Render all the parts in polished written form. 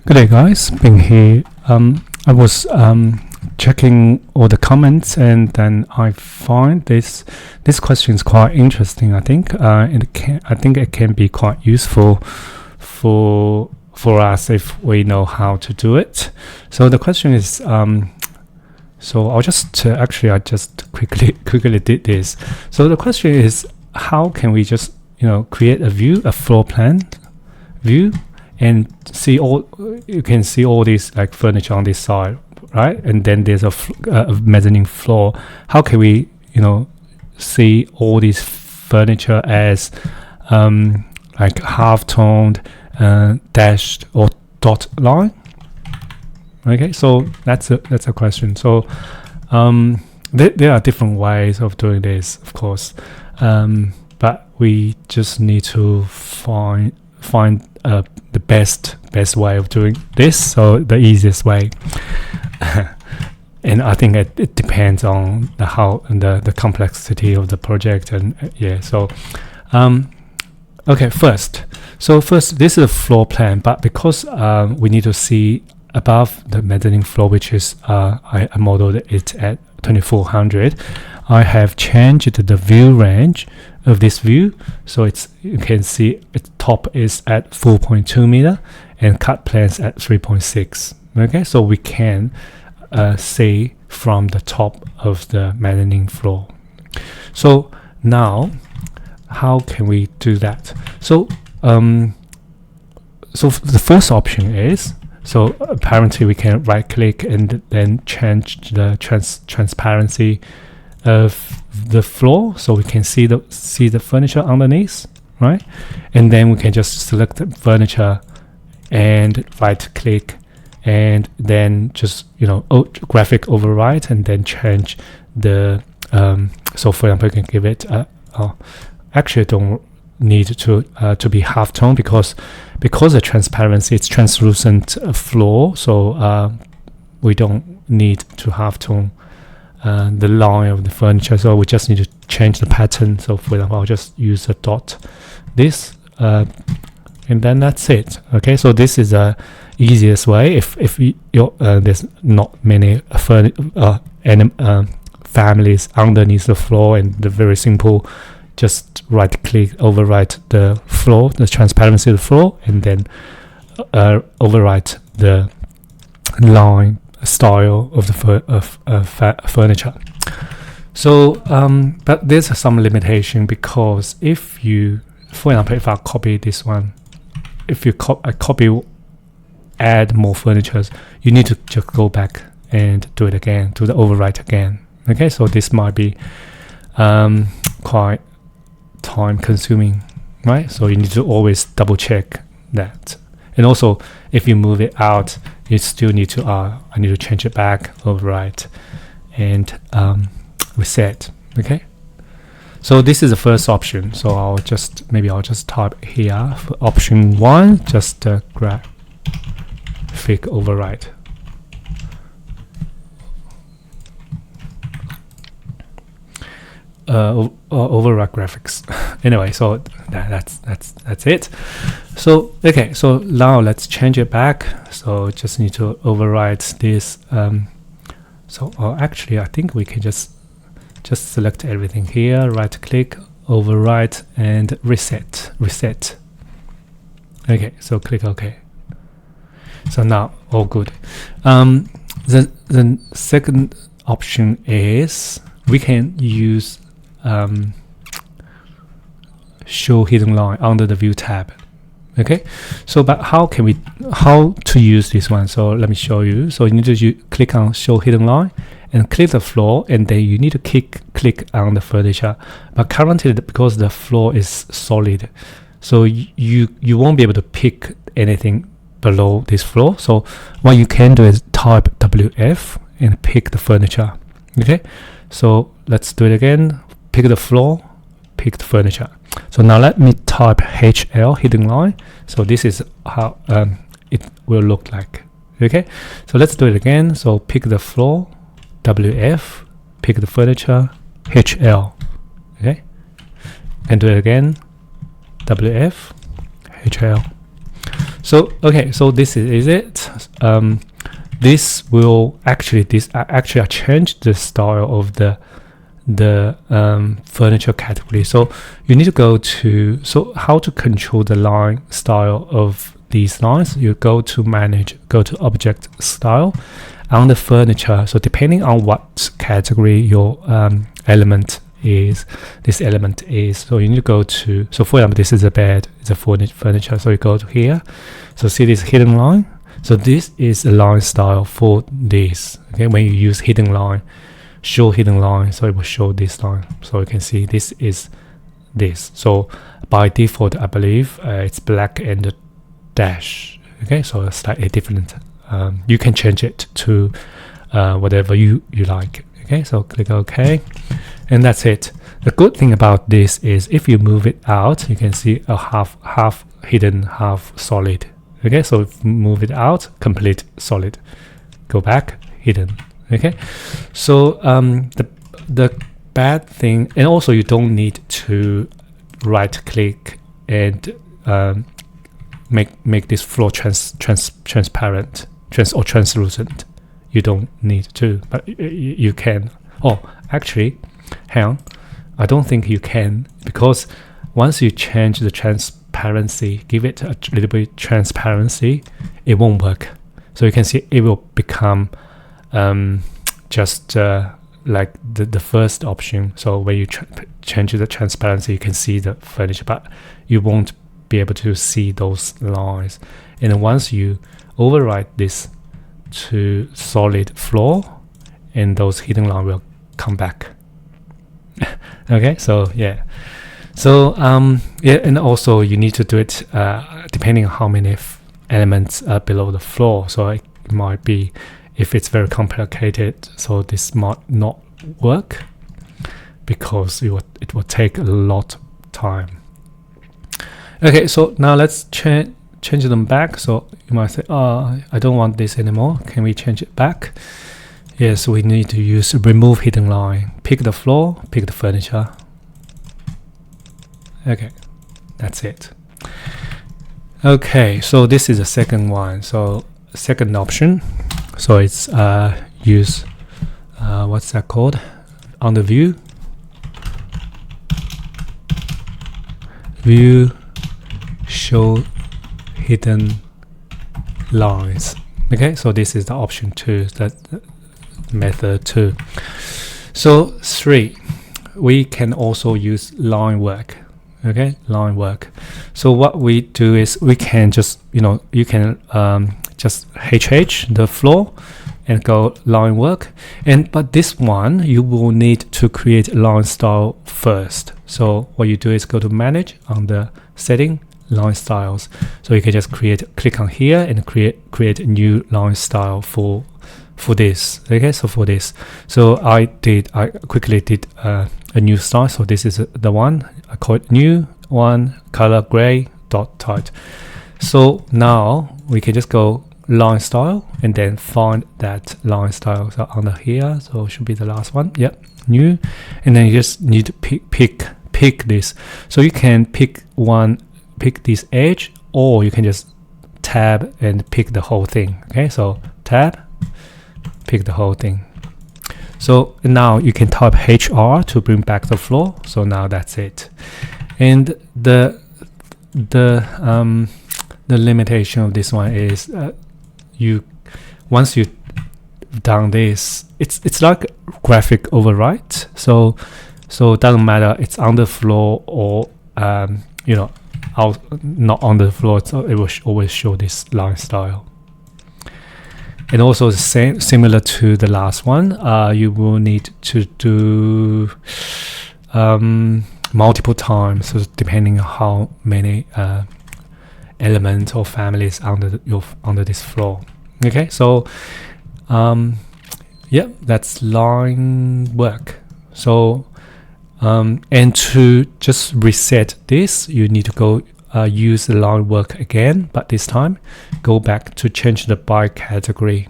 Good day, guys. Bing here. I was checking all the comments, and then I find this question is quite interesting. I think it can be quite useful for us if we know how to do it. So the question is, so I'll just I just quickly did this. So the question is, how can we just create a floor plan view, and you can see all these like furniture on this side, right? And then there's a mezzanine floor. How can we see all these furniture as like half-toned, dashed or dot line? Okay, so that's a question. So there are different ways of doing this, of course, but we just need to find the best way of doing this, so the easiest way. And I think it depends on the complexity of the project, and so okay, first this is a floor plan, but because we need to see above the mezzanine floor, which is I modeled it at 2400, I have changed the view range of this view, so you can see its top is at 4.2 meter and cut planes at 3.6. Okay, so we can see from the top of the mezzanine floor. So now, how can we do that? So so the first option is, so apparently we can right click and then change the transparency of the floor, so we can see the furniture underneath, right? And then we can just select the furniture and right click, and then just graphic override, and then change the so for example, you can give it actually don't need to be half tone, because the transparency, it's translucent floor, so we don't need to half tone the line of the furniture, so we just need to change the pattern. So for example, I'll just use a dot this, and then that's it. Okay, so this is the easiest way if there's not many families underneath the floor, and the very simple, just right click, overwrite the floor, the transparency of the floor, and then overwrite the line style of the furniture. So but there's some limitation, because if you, for example, if I copy this one, if you add more furniture, you need to just go back and do it again, do the overwrite again. Okay, so this might be quite time consuming, right? So you need to always double check that. And also, if you move it out, you still need to I need to change it back, overwrite, and reset. Okay, so this is the first option. So I'll just type here for option 1, just graphic override. Override graphics. Anyway, so that's it. So okay, so now let's change it back. So just need to override this. So actually, I think we can just select everything here, right click, override, and reset. Okay, so click OK. So now all good. The second option is we can use show hidden line under the view tab. Okay, so but how to use this one? So let me show you. So you need to click on show hidden line and click the floor, and then you need to click on the furniture. But currently, because the floor is solid, so you won't be able to pick anything below this floor. So what you can do is type WF and pick the furniture. Okay, so let's do it again. Pick the floor, pick the furniture. So now let me type HL, hidden line. So this is how it will look like. Okay, so let's do it again. So pick the floor, WF, pick the furniture, HL. Okay, and do it again, WF, HL. So okay, so this is it. This will actually I changed the style of the furniture category. So you need to go to, so how to control the line style of these lines? You go to manage, go to object style on the furniture. So depending on what category your element is, this element is, so you need to go to, so for example, this is a bed, it's a furniture, so you go to here, so see this hidden line. So this is a line style for this. Okay, when you use hidden line, show hidden line, so it will show this line. So you can see this is this. So by default, I believe it's black and dash. Okay, so it's slightly different. You can change it to whatever you like. Okay, so click OK, and that's it. The good thing about this is if you move it out, you can see a half hidden, half solid. Okay, so if you move it out, complete solid. Go back, hidden. Okay, so the bad thing, and also you don't need to right click and make this floor transparent or translucent. You don't need to, but you can. Oh, actually, hang on, I don't think you can, because once you change the transparency, give it a little bit transparency, it won't work. So you can see it will become just like the first option. So when you change the transparency, you can see the furniture, but you won't be able to see those lines. And once you override this to solid floor, and those hidden lines will come back. Okay, so yeah. So yeah, and also you need to do it depending on how many elements are below the floor. So it might be, if it's very complicated, so this might not work because it will take a lot of time. Okay, so now let's change them back. So you might say, oh, I don't want this anymore. Can we change it back? Yes, we need to use remove hidden line. Pick the floor, pick the furniture. Okay, that's it. Okay, so this is the second one. So second option. So it's use what's that called? On the view show hidden lines. Okay, so this is the option 2, that method 2. So 3, we can also use line work. Okay, line work. So what we do is we can just, you can just HH the floor and go line work. But this one, you will need to create line style first. So what you do is go to manage on the setting, line styles. So you can just click on here and create a new line style for this. Okay, so for this, so I quickly did a new style. So this is the one I call it new one, color gray dot type. So now we can just go line style and then find that line style. So under here, so it should be the last one. Yep, new, and then you just need to pick this. So you can pick this edge, or you can just tab and pick the whole thing. Okay, so tab, pick the whole thing. So now you can type HR to bring back the floor. So now that's it. And the limitation of this one is once you done this, it's like graphic overwrite. So it doesn't matter it's on the floor or not on the floor. So it will always show this line style. And also the similar to the last one, you will need to do multiple times, so depending on how many elements or families under this floor. Okay, so yeah, that's line work. So and to just reset this, you need to go use the line work again, but this time go back to change the by category.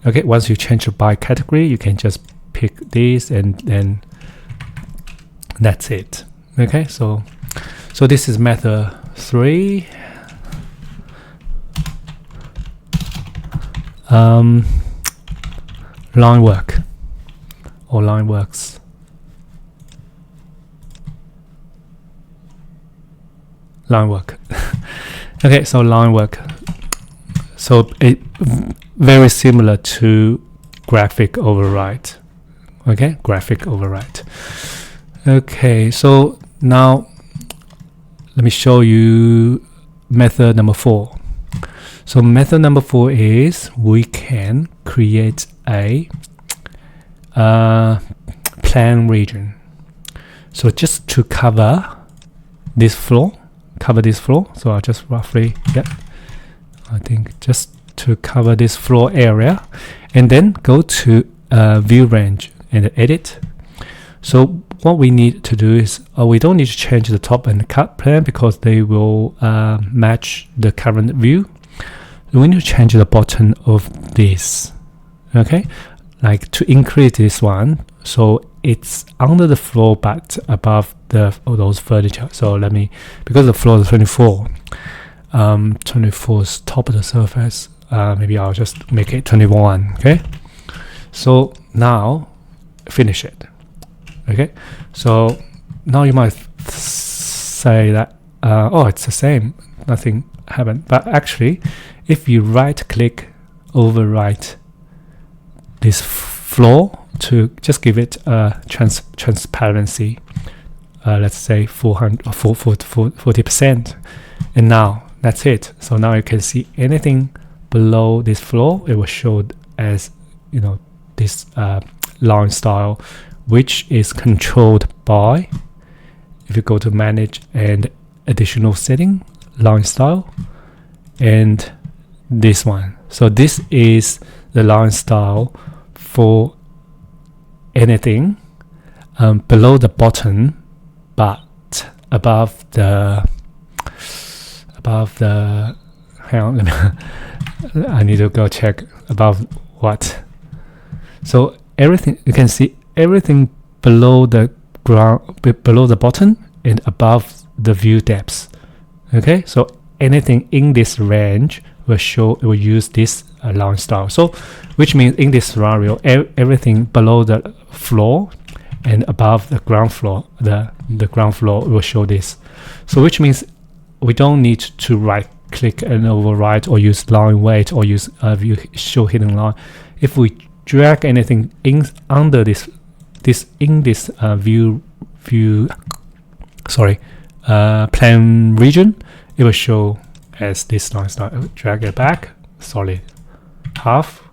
Okay, once you change the by category, you can just pick this and then that's it. Okay, so this is method 3. line work or line works. Line work. Okay, so line work. So it very similar to graphic override. Okay, graphic override. Okay, so now let me show you method number 4. So method number 4 is we can create a plan region. So just to cover this floor. So I'll just roughly, I think just to cover this floor area, and then go to view range and edit. So what we need to do is we don't need to change the top and the cut plan because they will match the current view. We need to change the bottom of this. Okay, like to increase this one, so it's under the floor but above those furniture. So let me, because the floor is 24, 24 is top of the surface. Maybe I'll just make it 21. Okay, so now finish it. Okay, so now you might say that oh, it's the same, nothing happened. But actually, if you right click, overwrite this floor to just give it a transparency, let's say 40%, and now that's it. So now you can see anything below this floor, it was showed as, you know, this line style, which is controlled by, if you go to manage and additional setting, line style, and this one. So this is the line style for anything below the bottom but above the hang on, let me I need to go check above what. So everything, you can see everything below the ground, below the bottom and above the view depths. Okay, so anything in this range will use this line style. So which means in this scenario, everything below the floor and above the ground floor, the ground floor will show this. So which means we don't need to right click and override or use line weight or use view show hidden line. If we drag anything in under this plan region, it will show as this line style. Drag it back, solid half.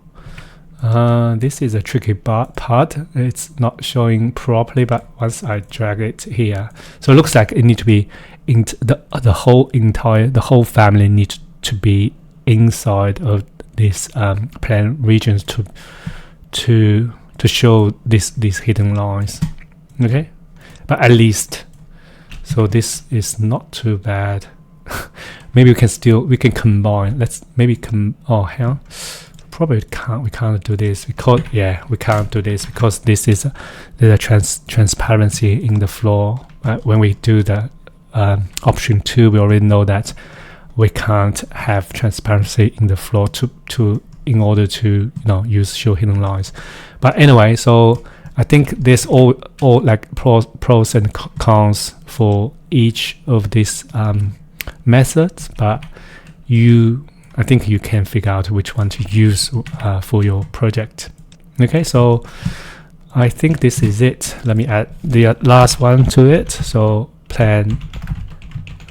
This is a tricky part. It's not showing properly, but once I drag it here, so it looks like it needs to be in the whole family needs to be inside of this plan regions to show these hidden lines. Okay, but at least, so this is not too bad. Maybe we can combine. Let's maybe hang on. Probably we can't do this because we can't do this because this is there's a transparency in the floor. When we do the option 2, we already know that we can't have transparency in the floor in order to use show hidden lines. But anyway, so I think there's all like pros and cons for each of these methods, but I think you can figure out which one to use for your project. Okay, so I think this is it. Let me add the last one to it. So plan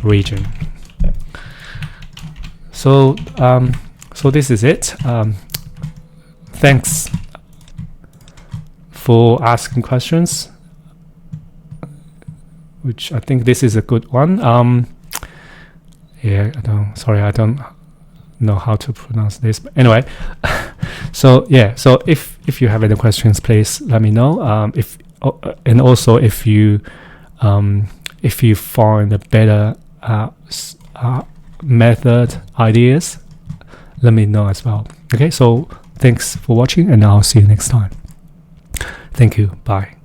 region. So so this is it. Thanks for asking questions, which I think this is a good one. I don't know how to pronounce this, but anyway. So if you have any questions, please let me know. And also if you find a better method ideas, let me know as well. Okay, so thanks for watching, and I'll see you next time. Thank you. Bye.